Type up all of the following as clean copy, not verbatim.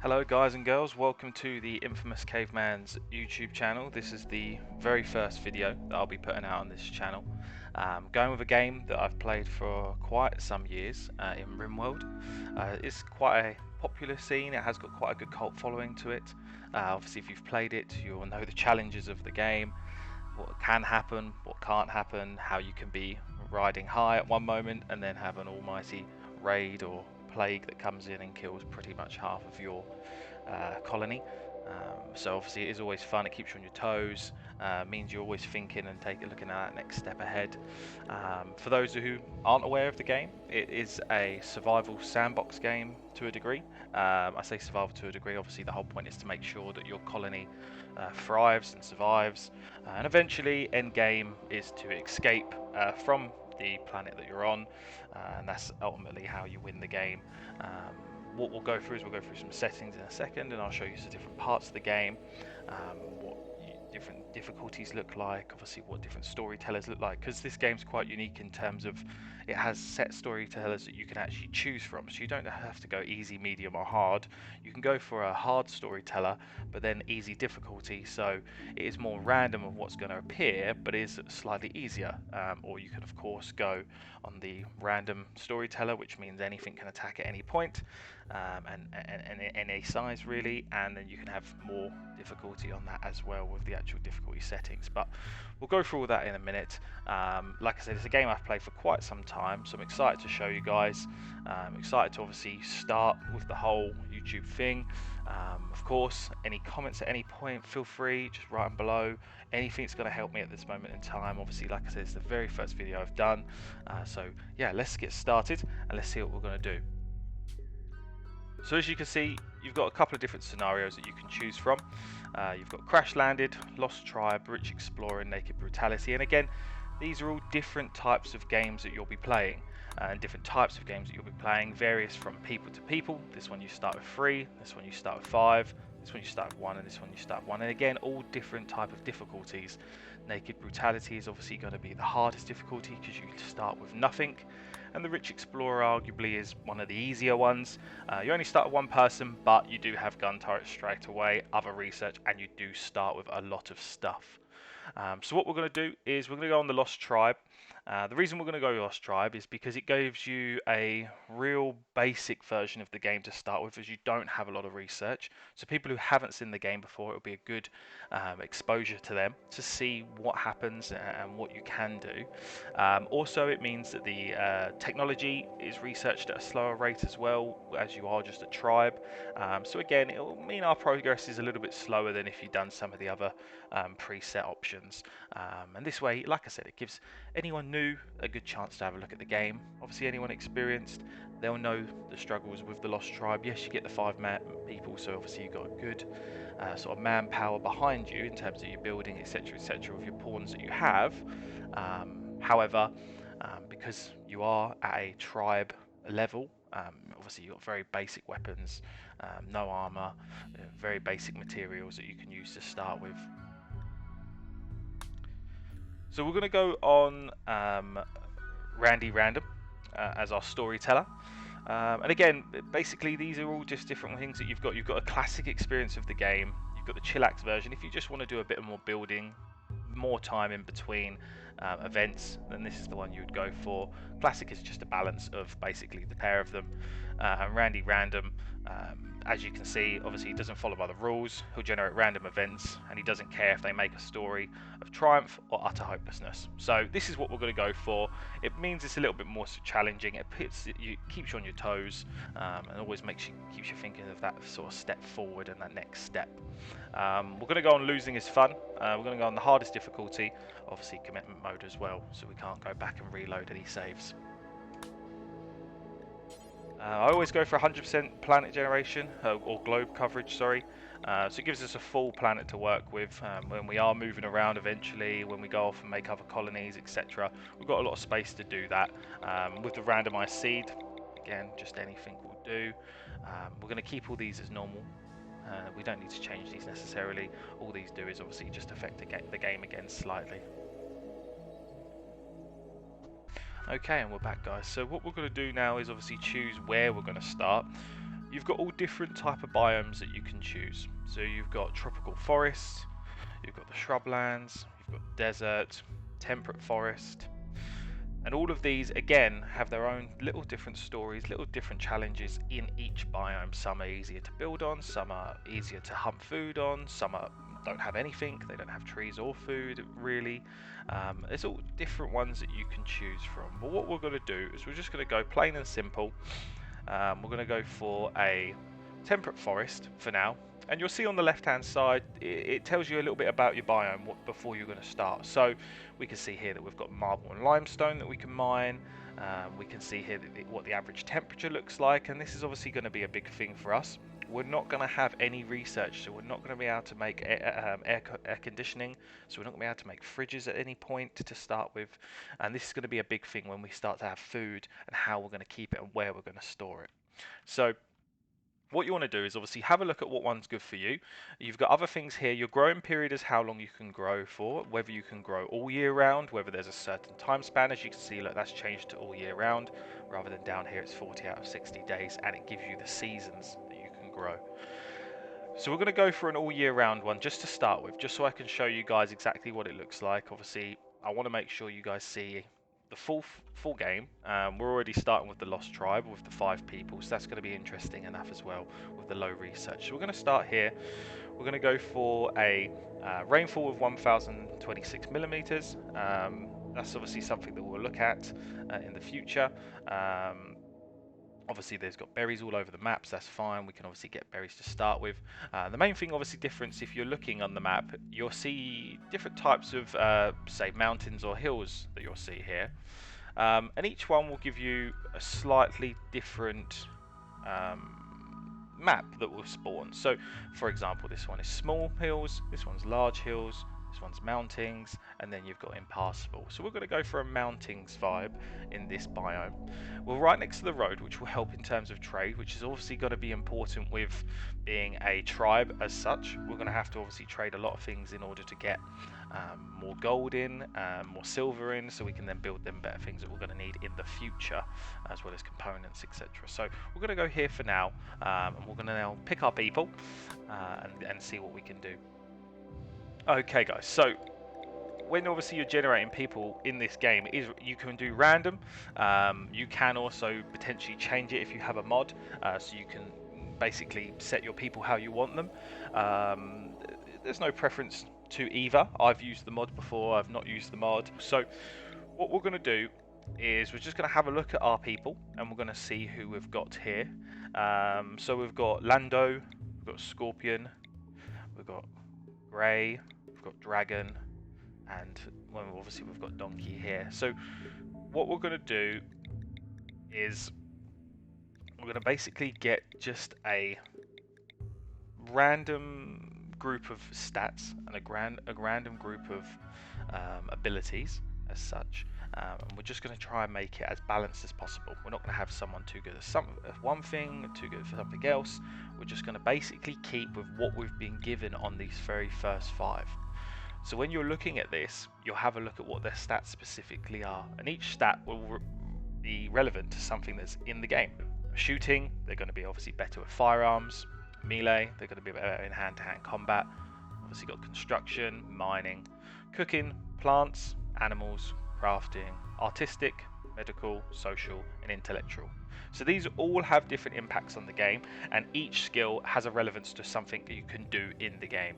Hello guys and girls, welcome to the Infamous Caveman's YouTube channel. This is the very first video that I'll be putting out on this channel. Going with a game that I've played for quite some years in Rimworld. It's quite a popular scene, it has got quite a good cult following to it. Obviously if you've played it, you'll know the challenges of the game, what can happen, what can't happen, how you can be riding high at one moment and then have an almighty raid or plague that comes in and kills pretty much half of your colony. So obviously it is always fun, it keeps you on your toes, means you're always thinking and looking at that next step ahead. For those who aren't aware of the game, it is a survival sandbox game to a degree. I say survival to a degree, obviously the whole point is to make sure that your colony thrives and survives, and eventually end game is to escape from the planet that you're on, and that's ultimately how you win the game. What we'll go through is we'll go through some settings in a second, and I'll show you some different parts of the game, what different difficulties look like, obviously what different storytellers look like, because this game's quite unique in terms of it has set storytellers that you can actually choose from, so you don't have to go easy, medium or hard. You can go for a hard storyteller but then easy difficulty, so it is more random of what's going to appear but is slightly easier. Or you can of course go on the random storyteller, which means anything can attack at any point, and any size really, and then you can have more difficulty on that as well with the actual difficulty settings, but we'll go through all that in a minute. Like I said, it's a game I've played for quite some time, so I'm excited to show you guys. I'm excited to obviously start with the whole YouTube thing. Of course, any comments at any point, feel free, just write them below. Anything's going to help me at this moment in time. Obviously, like I said, it's the very first video I've done, so yeah, let's get started and let's see what we're going to do. So as you can see, you've got a couple of different scenarios that you can choose from. You've got Crash Landed, Lost Tribe, Rich Explorer, and Naked Brutality. And again, these are all different types of games that you'll be playing. And different types of games that you'll be playing varies from people to people. This one you start with 3, this one you start with 5, this one you start with 1, and this one you start with 1. And again, all different type of difficulties. Naked Brutality is obviously going to be the hardest difficulty because you start with nothing. And the Rich Explorer arguably is one of the easier ones. You only start with one person, but you do have gun turrets straight away, other research, and you do start with a lot of stuff. So what we're going to do is we're going to go on the Lost Tribe. The reason we're going to go Lost Tribe is because it gives you a real basic version of the game to start with, as you don't have a lot of research. So people who haven't seen the game before, it'll be a good exposure to them to see what happens and what you can do. Also, it means that the technology is researched at a slower rate as well, as you are just a tribe. So again, it will mean our progress is a little bit slower than if you've done some of the other preset options. And this way, like I said, it gives anyone new a good chance to have a look at the game. Obviously anyone experienced, they'll know the struggles with the Lost Tribe. Yes, you get the 5 people, so obviously you've got a good sort of manpower behind you in terms of your building, etc, etc, with your pawns that you have. However, because you are at a tribe level, obviously you've got very basic weapons, no armor, very basic materials that you can use to start with. So we're going to go on Randy Random as our storyteller. And again, basically these are all just different things that you've got. You've got a classic experience of the game. You've got the chillax version. If you just want to do a bit more building, more time in between events, then this is the one you would go for. Classic is just a balance of basically the pair of them. And Randy Random, as you can see, obviously he doesn't follow by the rules. He'll generate random events, and he doesn't care if they make a story of triumph or utter hopelessness. So this is what we're going to go for. It means it's a little bit more challenging. It keeps you on your toes, and always keeps you thinking of that sort of step forward and that next step. We're going to go on losing is fun. We're going to go on the hardest difficulty, obviously commitment mode as well, so we can't go back and reload any saves. I always go for 100% planet generation, or globe coverage, sorry. So it gives us a full planet to work with when we are moving around eventually, when we go off and make other colonies, etc. We've got a lot of space to do that. With the randomized seed, again, just anything will do. We're going to keep all these as normal. We don't need to change these necessarily. All these do is obviously just affect the game again slightly. Okay, and we're back, guys. So what we're going to do now is obviously choose where we're going to start. you've got all different type of biomes that you can choose. So you've got tropical forests, you've got the shrublands, you've got desert, temperate forest, and all of these again have their own little different stories, little different challenges in each biome. Some are easier to build on, some are easier to hunt food on, don't have anything, they don't have trees or food really. There's all different ones that you can choose from. But what we're going to do is we're just going to go plain and simple. We're going to go for a temperate forest for now. And you'll see on the left hand side, it tells you a little bit about your biome before you're going to start. So we can see here that we've got marble and limestone that we can mine. We can see here that what the average temperature looks like, and this is obviously going to be a big thing for us. We're not going to have any research, so we're not going to be able to make air conditioning, so we're not going to be able to make fridges at any point to start with, and this is going to be a big thing when we start to have food and how we're going to keep it and where we're going to store it. So what you want to do is obviously have a look at what one's good for you. You've got other things here. Your growing period is how long you can grow for, whether you can grow all year round, whether there's a certain time span. As you can see, look, that's changed to all year round, rather than down here it's 40 out of 60 days, and it gives you the seasons that you can grow. So we're going to go for an all year round one just to start with, just so I can show you guys exactly what it looks like. Obviously, I want to make sure you guys see the full game. We're already starting with the Lost Tribe with the 5 people, so that's going to be interesting enough as well with the low research. So we're going to start here. We're going to go for a rainfall of 1026 millimeters. That's obviously something that we'll look at in the future. Obviously there's got berries all over the maps, that's fine, we can obviously get berries to start with. The main thing obviously difference, if you're looking on the map, you'll see different types of say mountains or hills that you'll see here, and each one will give you a slightly different map that will spawn. So for example, this one is small hills, this one's large hills, this one's mountings, and then you've got impassable. So we're going to go for a mountings vibe in this biome. We're right next to the road, which will help in terms of trade, which is obviously going to be important with being a tribe as such. We're going to have to obviously trade a lot of things in order to get more gold in, more silver in, so we can then build them better things that we're going to need in the future, as well as components, etc. So we're going to go here for now, and we're going to now pick our people and see what we can do. Okay guys, so when obviously you're generating people in this game, you can do random. You can also potentially change it if you have a mod, so you can basically set your people how you want them. There's no preference to either. I've used the mod before, I've not used the mod. So what we're going to do is we're just going to have a look at our people, and we're going to see who we've got here. So we've got Lando, we've got Scorpion, we've got Grey, we've got Dragon, and well, obviously we've got Donkey here. So what we're going to do is we're going to basically get just a random group of stats and a random group of abilities as such, and we're just going to try and make it as balanced as possible. We're not going to have someone too good at one thing, too good for something else. We're just going to basically keep with what we've been given on these very first 5. So when you're looking at this, you'll have a look at what their stats specifically are, and each stat will be relevant to something that's in the game. Shooting, they're going to be obviously better with firearms. Melee, they're going to be better in hand-to-hand combat. Obviously got construction, mining, cooking, plants, animals, crafting, artistic, medical, social, and intellectual. So these all have different impacts on the game, and each skill has a relevance to something that you can do in the game.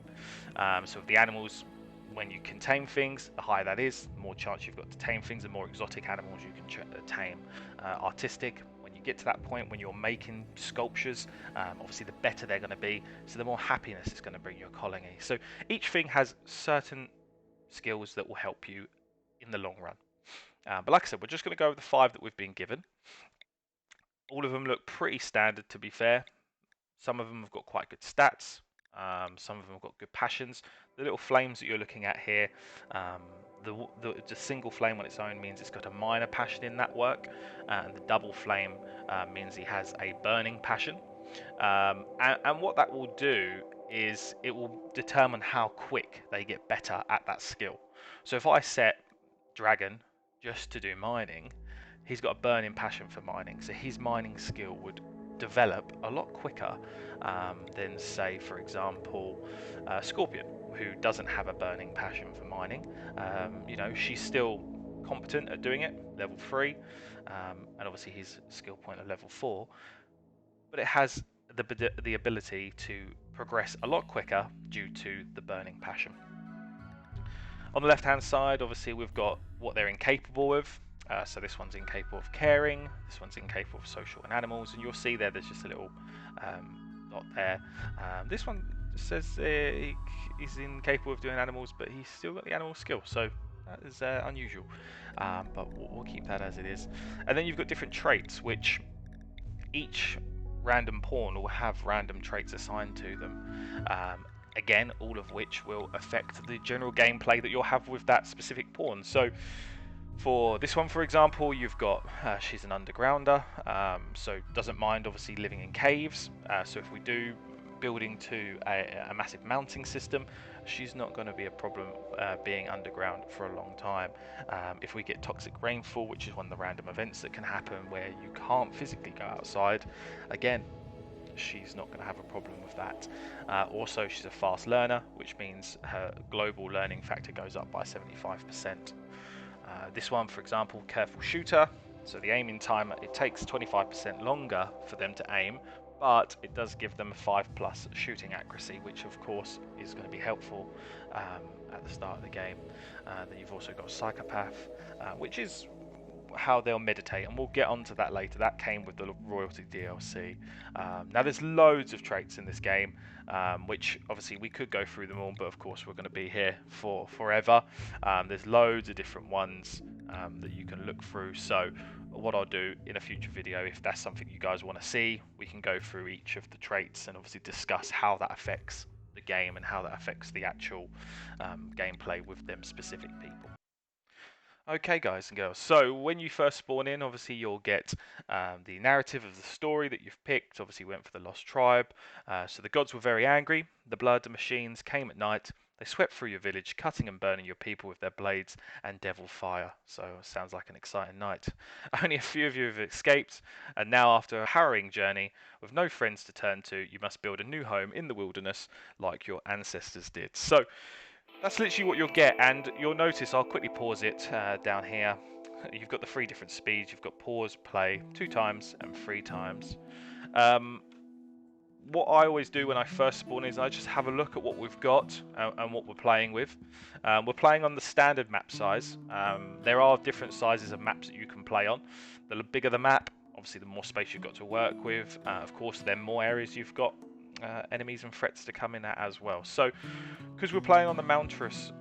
So with the animals, when you can tame things, the higher that is, the more chance you've got to tame things, the more exotic animals you can tame. Artistic, when you get to that point when you're making sculptures, obviously the better they're going to be, so the more happiness it's going to bring your colony. So each thing has certain skills that will help you in the long run. But like I said, we're just going to go with the 5 that we've been given. All of them look pretty standard, to be fair. Some of them have got quite good stats. Some of them have got good passions. The little flames that you're looking at here, the single flame on its own means it's got a minor passion in that work, and the double flame means he has a burning passion. And what that will do is it will determine how quick they get better at that skill. So if I set Dragon just to do mining, he's got a burning passion for mining, so his mining skill would develop a lot quicker than, say, for example, Scorpion, who doesn't have a burning passion for mining. She's still competent at doing it, level 3, and obviously his skill point of level 4, but it has the ability to progress a lot quicker due to the burning passion. On the left hand side, obviously we've got what they're incapable of. So this one's incapable of caring, this one's incapable of social and animals, and you'll see there's just a little dot there. This one says he's incapable of doing animals, but he's still got the animal skill, so that is unusual, but we'll keep that as it is. And then you've got different traits, which each random pawn will have random traits assigned to them. Again, all of which will affect the general gameplay that you'll have with that specific pawn. So for this one, for example, you've got she's an undergrounder, so doesn't mind obviously living in caves. So if we do build into a massive mounting system, she's not going to be a problem being underground for a long time. If we get toxic rainfall, which is one of the random events that can happen where you can't physically go outside, again, she's not going to have a problem with that. Also, she's a fast learner, which means her global learning factor goes up by 75%. This one, for example, careful shooter, so the aiming time, it takes 25% longer for them to aim, but it does give them 5+ shooting accuracy, which of course is going to be helpful at the start of the game. Then you've also got psychopath, which is how they'll meditate, and we'll get onto that later. That came with the royalty DLC. Now there's loads of traits in this game, which obviously we could go through them all, but of course we're going to be here for forever. There's loads of different ones that you can look through, so what I'll do in a future video, if that's something you guys want to see, we can go through each of the traits and obviously discuss how that affects the game and how that affects the actual gameplay with them specific people. Okay, guys and girls, so when you first spawn in, obviously you'll get the narrative of the story that you've picked. Obviously you went for the Lost Tribe. So the gods were very angry. The blood machines came at night. They swept through your village, cutting and burning your people with their blades and devil fire. So sounds like an exciting night. Only a few of you have escaped, and now after a harrowing journey, with no friends to turn to, you must build a new home in the wilderness like your ancestors did. So that's literally what you'll get, and you'll notice, I'll quickly pause it down here. You've got the 3 different speeds. You've got pause, play 2 times and 3 times. What I always do when I first spawn is I just have a look at what we've got and what we're playing with. We're playing on the standard map size. There are different sizes of maps that you can play on. The bigger the map, obviously the more space you've got to work with. Of course, the more areas you've got enemies and threats to come in at as well. So because we're playing on the mountains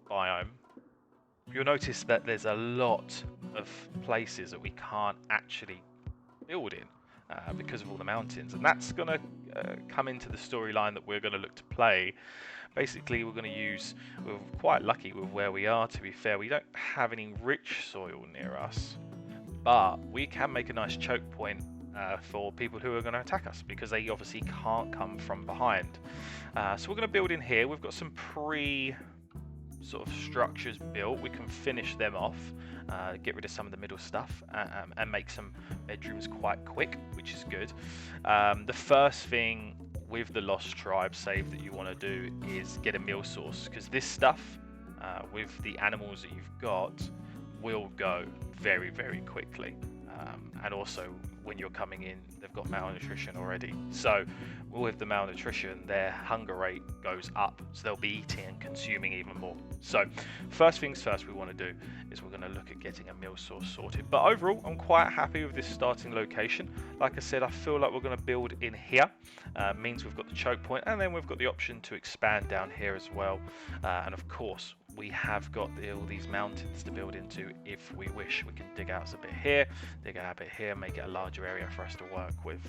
biome, you'll notice that there's a lot of places that we can't actually build in because of all the mountains, and that's going to come into the storyline that we're going to look to play. Basically, we're quite lucky with where we are, to be fair. We don't have any rich soil near us, but we can make a nice choke point for people who are going to attack us, because they obviously can't come from behind. So we're going to build in here. We've got some sort of structures built. We can finish them off, get rid of some of the middle stuff, and make some bedrooms quite quick, which is good. The first thing with the Lost Tribe save that you want to do is get a meal source, because this stuff with the animals that you've got will go very, very quickly. And also when you're coming in, they've got malnutrition already. So with the malnutrition, their hunger rate goes up, so they'll be eating and consuming even more. So first things first we want to do is we're going to look at getting a meal source sorted. But overall, I'm quite happy with this starting location. Like I said, I feel like we're going to build in here. Means we've got the choke point, and then we've got the option to expand down here as well. And of course, we have got all these mountains to build into if we wish. We can dig out a bit here, dig out a bit here, make it a larger area for us to work with.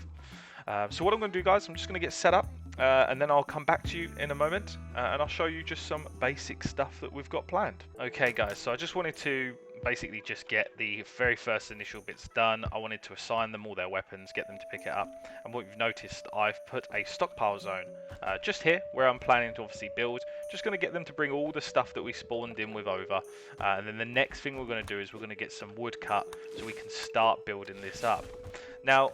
So what I'm going to do, guys, I'm just going to get set up, and then I'll come back to you in a moment, and I'll show you just some basic stuff that we've got planned. Okay, guys, so I just wanted to basically just get the very first initial bits done. I wanted to assign them all their weapons, get them to pick it up, and what you've noticed, I've put a stockpile zone just here where I'm planning to obviously build. Just going to get them to bring all the stuff that we spawned in with over, and then the next thing we're going to do is we're going to get some wood cut so we can start building this up. Now,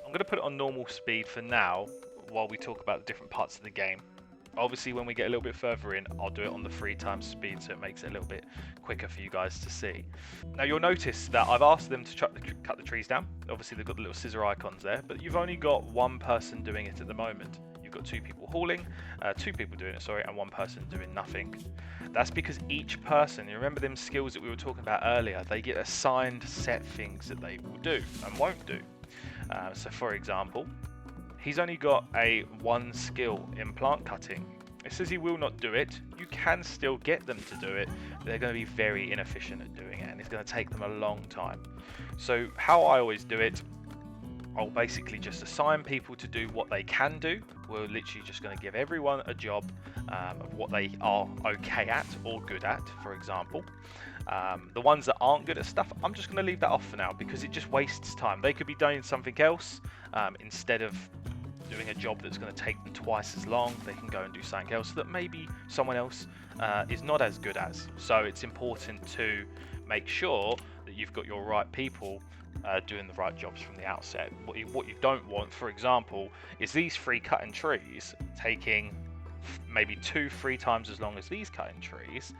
I'm going to put it on normal speed for now while we talk about the different parts of the game. Obviously, when we get a little bit further in, I'll do it on the 3x speed so it makes it a little bit quicker for you guys to see. Now, you'll notice that I've asked them to cut the trees down. Obviously, they've got the little scissor icons there, but you've only got one person doing it at the moment. You've got two people hauling, two people doing it, sorry, and one person doing nothing. That's because each person, you remember them skills that we were talking about earlier, they get assigned set things that they will do and won't do. So for example, he's only got a 1 skill in plant cutting. It says he will not do it. You can still get them to do it, but they're going to be very inefficient at doing it, and it's going to take them a long time. So how I always do it, I'll basically just assign people to do what they can do. We're literally just going to give everyone a job of what they are okay at or good at, for example. The ones that aren't good at stuff, I'm just going to leave that off for now because it just wastes time. They could be doing something else instead of doing a job that's going to take them twice as long. They can go and do something else that maybe someone else is not as good as. So it's important to make sure that you've got your right people doing the right jobs from the outset. What you don't want, for example, is these 3 cutting trees taking maybe 2-3 times as long as these cutting trees.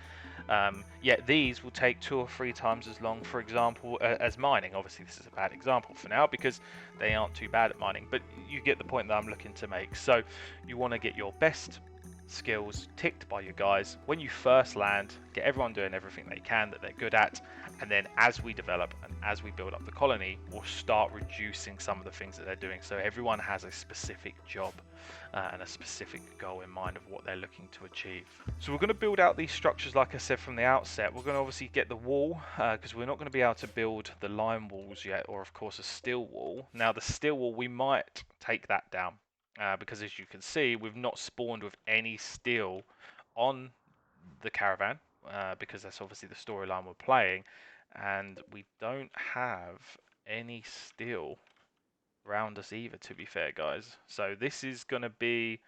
Yet these will take 2 or 3 times as long, for example, as mining. Obviously, this is a bad example for now because they aren't too bad at mining, but you get the point that I'm looking to make. So you want to get your best skills ticked by your guys when you first land, get everyone doing everything they can that they're good at, and then as we develop and as we build up the colony, we'll start reducing some of the things that they're doing so everyone has a specific job and a specific goal in mind of what they're looking to achieve. So we're going to build out these structures like I said from the outset. We're going to obviously get the wall because we're not going to be able to build the lime walls yet, or of course a steel wall. Now the steel wall, we might take that down because as you can see, we've not spawned with any steel on the caravan because that's obviously the storyline we're playing, and we don't have any steel around us either, to be fair, guys. So this is going to be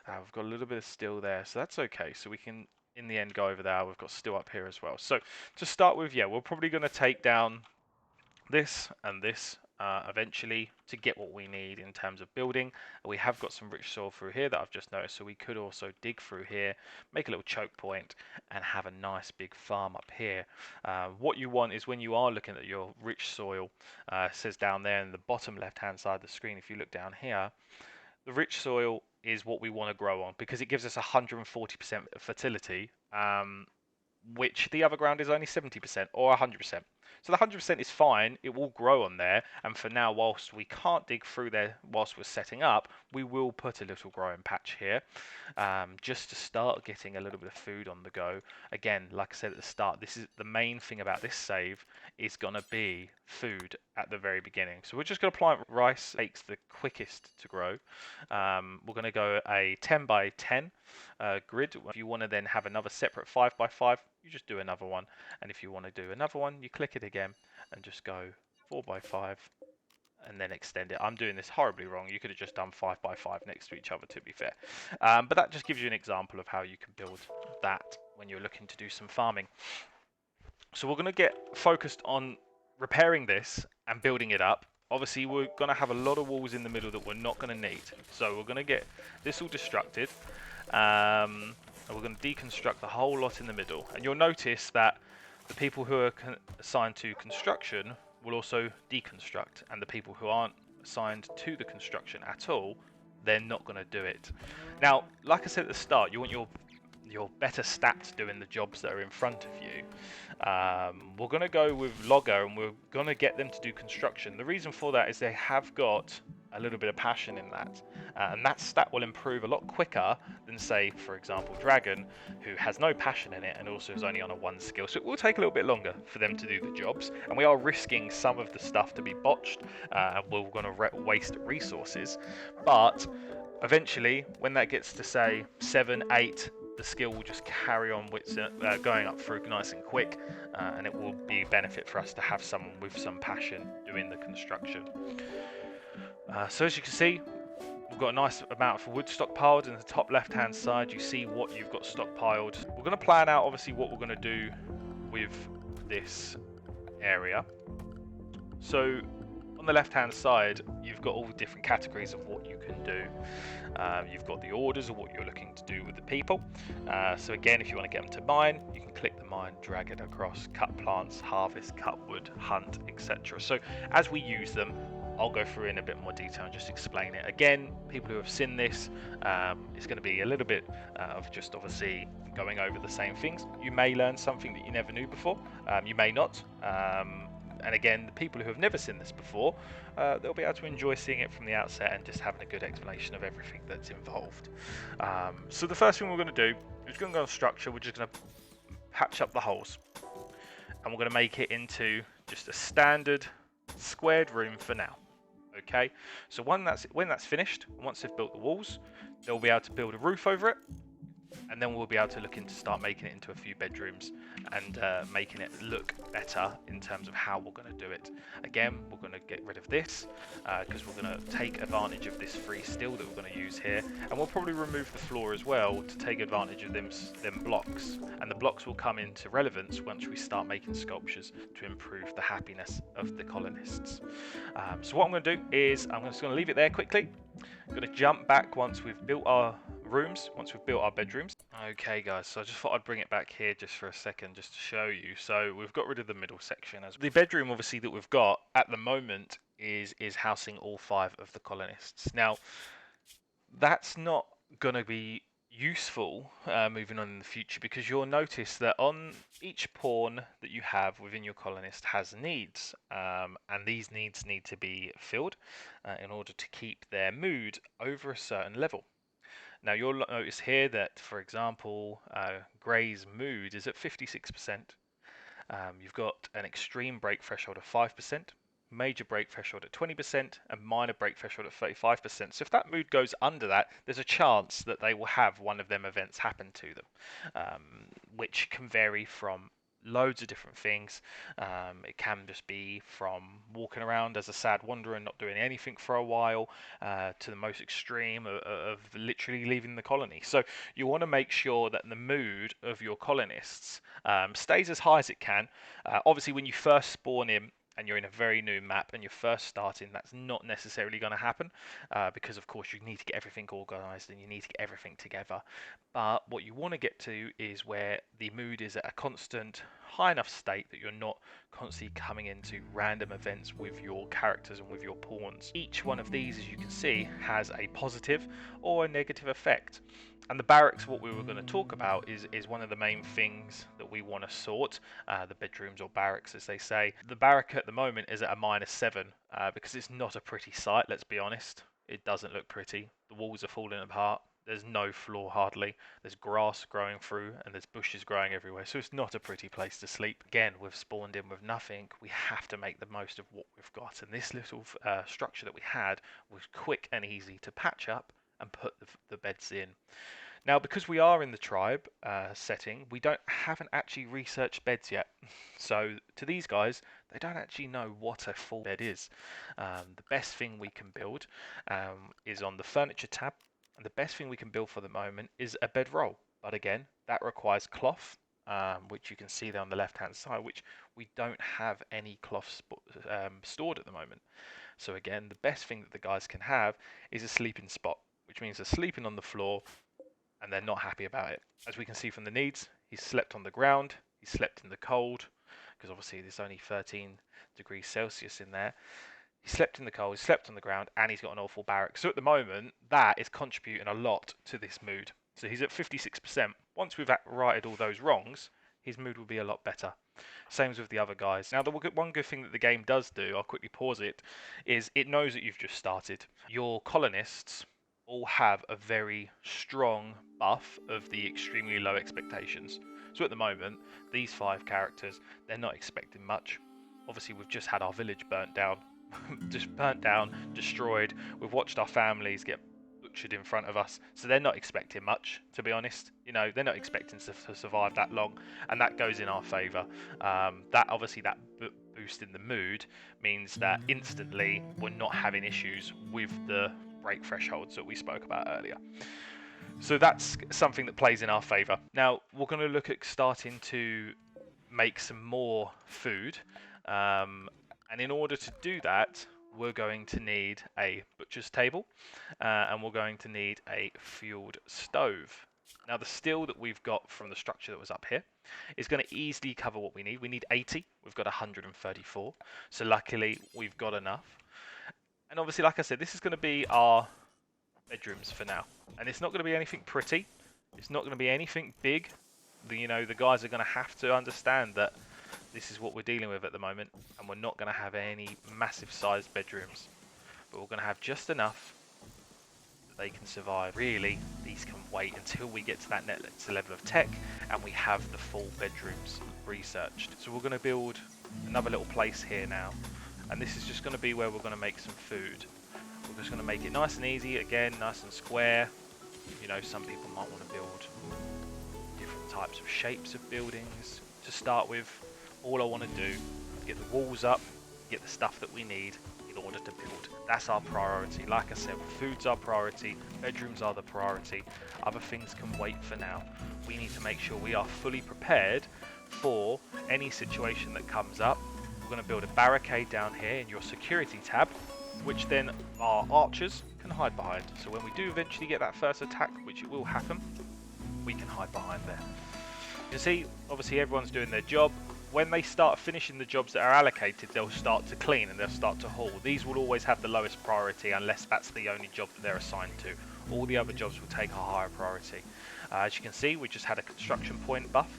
we've got a little bit of steel there, so that's okay. So we can in the end go over there. We've got steel up here as well. So to start with, yeah, we're probably going to take down this and this eventually to get what we need in terms of building. We have got some rich soil through here that I've just noticed, so we could also dig through here, make a little choke point, and have a nice big farm up here. What you want is when you are looking at your rich soil, it says down there in the bottom left hand side of the screen, if you look down here, the rich soil is what we want to grow on because it gives us 140% fertility, which the other ground is only 70% or 100%. So the 100% is fine, it will grow on there, and for now, whilst we can't dig through there whilst we're setting up, we will put a little growing patch here, just to start getting a little bit of food on the go. Again, like I said at the start, this is the main thing about this save is going to be food at the very beginning. So we're just going to plant rice, takes the quickest to grow. We're going to go a 10 by 10 grid. If you want to then have another separate 5 by 5, you just do another one, and if you want to do another one, you click it again and just go 4 by 5 and then extend it. I'm doing this horribly wrong. You could have just done 5 by 5 next to each other, to be fair, but that just gives you an example of how you can build that when you're looking to do some farming. So we're going to get focused on repairing this and building it up. Obviously, we're going to have a lot of walls in the middle that we're not going to need, so we're going to get this all destructed. And we're going to deconstruct the whole lot in the middle, and you'll notice that the people who are assigned to construction will also deconstruct, and the people who aren't assigned to the construction at all, they're not going to do it. Now, like I said at the start, you want your better stats doing the jobs that are in front of you. We're going to go with Logger, and we're going to get them to do construction. The reason for that is they have got a little bit of passion in that, and that stat will improve a lot quicker than, say, for example, Dragon, who has no passion in it and also is only on a 1 skill. So it will take a little bit longer for them to do the jobs, and we are risking some of the stuff to be botched, and we're going to waste resources. But eventually, when that gets to, say, 7, 8, the skill will just carry on with going up through nice and quick, and it will be a benefit for us to have someone with some passion doing the construction. So as you can see, we've got a nice amount of wood stockpiled. In the top left hand side, you see what you've got stockpiled. We're going to plan out obviously what we're going to do with this area. So On the left-hand side, you've got all the different categories of what you can do. You've got the orders of what you're looking to do with the people. So again, if you want to get them to mine, you can click the mine, drag it across, cut plants, harvest, cut wood, hunt, etc. So as we use them, I'll go through in a bit more detail and just explain it. Again, people who have seen this, it's going to be a little bit of just obviously going over the same things. You may learn something that you never knew before, you may not. And again, the people who have never seen this before, they'll be able to enjoy seeing it from the outset and just having a good explanation of everything that's involved. So the first thing we're going to do is going to go on structure. We're just going to patch up the holes, and we're going to make it into just a standard squared room for now. Okay, so when that's finished, once they've built the walls, they'll be able to build a roof over it, and then we'll be able to look into start making it into a few bedrooms and making it look better in terms of how we're going to do it. Again, we're going to get rid of this because we're going to take advantage of this free steel that we're going to use here, and we'll probably remove the floor as well to take advantage of them blocks, and the blocks will come into relevance once we start making sculptures to improve the happiness of the colonists. So what I'm going to do is I'm just going to leave it there quickly. I'm going to jump back once we've built our rooms, once we've built our bedrooms. Okay guys, so I just thought I'd bring it back here just for a second just to show you. So we've got rid of the middle section. As the bedroom obviously that we've got at the moment is housing all 5 of the colonists. Now that's not going to be useful moving on in the future, because you'll notice that on each pawn that you have within your colonist has needs, and these needs need to be filled in order to keep their mood over a certain level. Now you'll notice here that, for example, Grey's mood is at 56%. You've got an extreme break threshold of 5%, major break threshold at 20%, and minor break threshold at 35%. So if that mood goes under that, there's a chance that they will have one of them events happen to them, which can vary from loads of different things. It can just be from walking around as a sad wanderer and not doing anything for a while, to the most extreme of literally leaving the colony. So you want to make sure that the mood of your colonists stays as high as it can. Obviously when you first spawn in and you're in a very new map and you're first starting, that's not necessarily going to happen, because of course you need to get everything organized and you need to get everything together. But what you want to get to is where the mood is at a constant high enough state that you're not constantly coming into random events with your characters and with your pawns. Each one of these, as you can see, has a positive or a negative effect. And the barracks, what we were going to talk about, is one of the main things that we want to sort, the bedrooms or barracks as they say. The barrack at the moment is at a -7 because it's not a pretty sight, let's be honest. It doesn't look pretty. The walls are falling apart. There's no floor hardly. There's grass growing through and there's bushes growing everywhere. So it's not a pretty place to sleep. Again, we've spawned in with nothing. We have to make the most of what we've got. And this little structure that we had was quick and easy to patch up and put the beds in. Now, because we are in the tribe setting, we haven't actually researched beds yet. So to these guys, they don't actually know what a full bed is. The best thing we can build is on the furniture tab. And the best thing we can build for the moment is a bedroll. But again, that requires cloth, which you can see there on the left-hand side, which we don't have any cloth stored at the moment. So again, the best thing that the guys can have is a sleeping spot, which means they're sleeping on the floor and they're not happy about it. As we can see from the needs, he's slept on the ground, he slept in the cold, because obviously there's only 13 degrees Celsius in there. He slept in the cold, he slept on the ground, and he's got an awful barrack. So at the moment, that is contributing a lot to this mood. So he's at 56%. Once we've righted all those wrongs, his mood will be a lot better. Same as with the other guys. Now, the one good thing that the game does do, I'll quickly pause it, is it knows that you've just started. Your colonists all have a very strong buff of the extremely low expectations. So at the moment, these 5 characters, they're not expecting much. Obviously, we've just had our village burnt down. Just burnt down, destroyed. We've watched our families get butchered in front of us, so they're not expecting much, to be honest. You know, they're not expecting to survive that long, and that goes in our favour. That obviously, that boost in the mood means that instantly we're not having issues with the break thresholds that we spoke about earlier. So that's something that plays in our favour. Now we're going to look at starting to make some more food. And in order to do that, we're going to need a butcher's table, and we're going to need a fueled stove. Now the steel that we've got from the structure that was up here is going to easily cover what we need. We need 80, we've got 134, so luckily we've got enough. And obviously, like I said, this is going to be our bedrooms for now. And it's not going to be anything pretty, it's not going to be anything big. You know, the guys are going to have to understand that this is what we're dealing with at the moment, and we're not going to have any massive sized bedrooms, but we're going to have just enough that they can survive. Really, these can wait until we get to that next level of tech and we have the full bedrooms researched. So we're going to build another little place here now, and this is just going to be where we're going to make some food. We're just going to make it nice and easy, again, nice and square. You know, some people might want to build different types of shapes of buildings. To start with, all I want to do is get the walls up, get the stuff that we need in order to build. That's our priority. Like I said, food's our priority, bedrooms are the priority. Other things can wait for now. We need to make sure we are fully prepared for any situation that comes up. We're going to build a barricade down here in your security tab, which then our archers can hide behind. So when we do eventually get that first attack, which it will happen, we can hide behind there. You can see, obviously everyone's doing their job. When they start finishing the jobs that are allocated, they'll start to clean and they'll start to haul. These will always have the lowest priority unless that's the only job that they're assigned to. All the other jobs will take a higher priority. As you can see, we just had a construction point buff.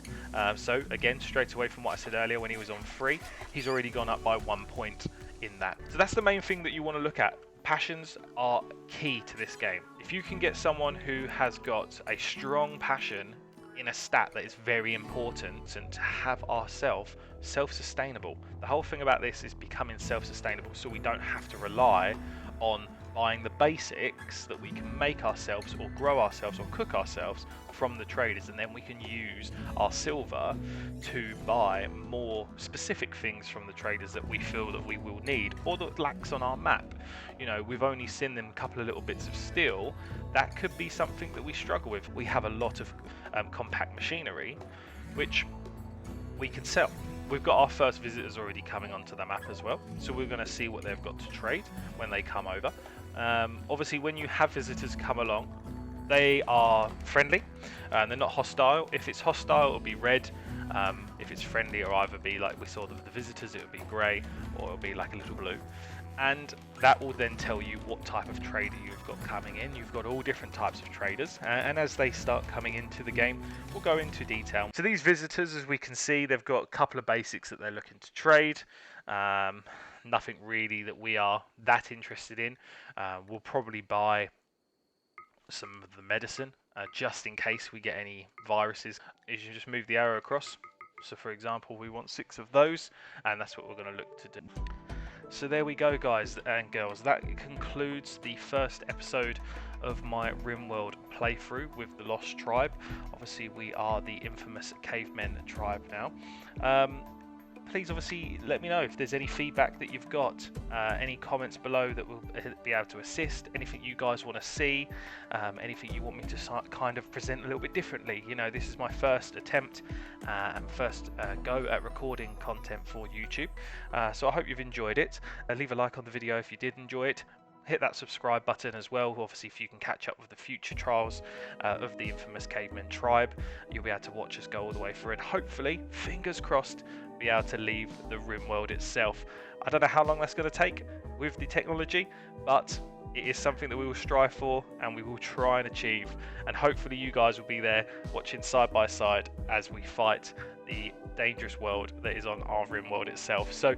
So again, straight away from what I said earlier, when he was on 3, he's already gone up by 1 point in that. So that's the main thing that you want to look at. Passions are key to this game. If you can get someone who has got a strong passion in a stat that is very important, and to have ourselves self-sustainable. The whole thing about this is becoming self-sustainable, so we don't have to rely on buying the basics that we can make ourselves or grow ourselves or cook ourselves from the traders, and then we can use our silver to buy more specific things from the traders that we feel that we will need or that lacks on our map. You know, we've only seen them a couple of little bits of steel. That could be something that we struggle with. We have a lot of compact machinery which we can sell. We've got our first visitors already coming onto the map as well, so we're going to see what they've got to trade when they come over. Obviously when you have visitors come along, they are friendly and they're not hostile. If it's hostile, it'll be red. If it's friendly, it'll either be like we saw the visitors, it would be grey, or it'll be like a little blue. And that will then tell you what type of trader you've got coming in. You've got all different types of traders, and as they start coming into the game, we'll go into detail. So these visitors, as we can see, they've got a couple of basics that they're looking to trade. Nothing really that we are that interested in. We'll probably buy some of the medicine just in case we get any viruses. You just move the arrow across. So for example, we want 6 of those, and that's what we're going to look to do. So there we go, guys and girls. That concludes the first episode of my Rimworld playthrough with the Lost Tribe. Obviously, we are the infamous Cavemen tribe now. Please obviously let me know if there's any feedback that you've got, any comments below that will be able to assist, anything you guys want to see, anything you want me to kind of present a little bit differently. You know, this is my first attempt and first go at recording content for YouTube, so I hope you've enjoyed it. Leave a like on the video if you did enjoy it. Hit that subscribe button as well. Obviously, if you can catch up with the future trials of the infamous Cavemen tribe, you'll be able to watch us go all the way through, and hopefully, fingers crossed, be able to leave the Rimworld itself. I don't know how long that's going to take with the technology, but it is something that we will strive for and we will try and achieve, and hopefully you guys will be there watching side by side as we fight the dangerous world that is on our Rimworld itself. So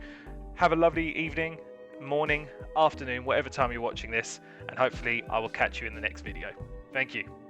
have a lovely evening, morning, afternoon, whatever time you're watching this, and hopefully I will catch you in the next video. Thank you.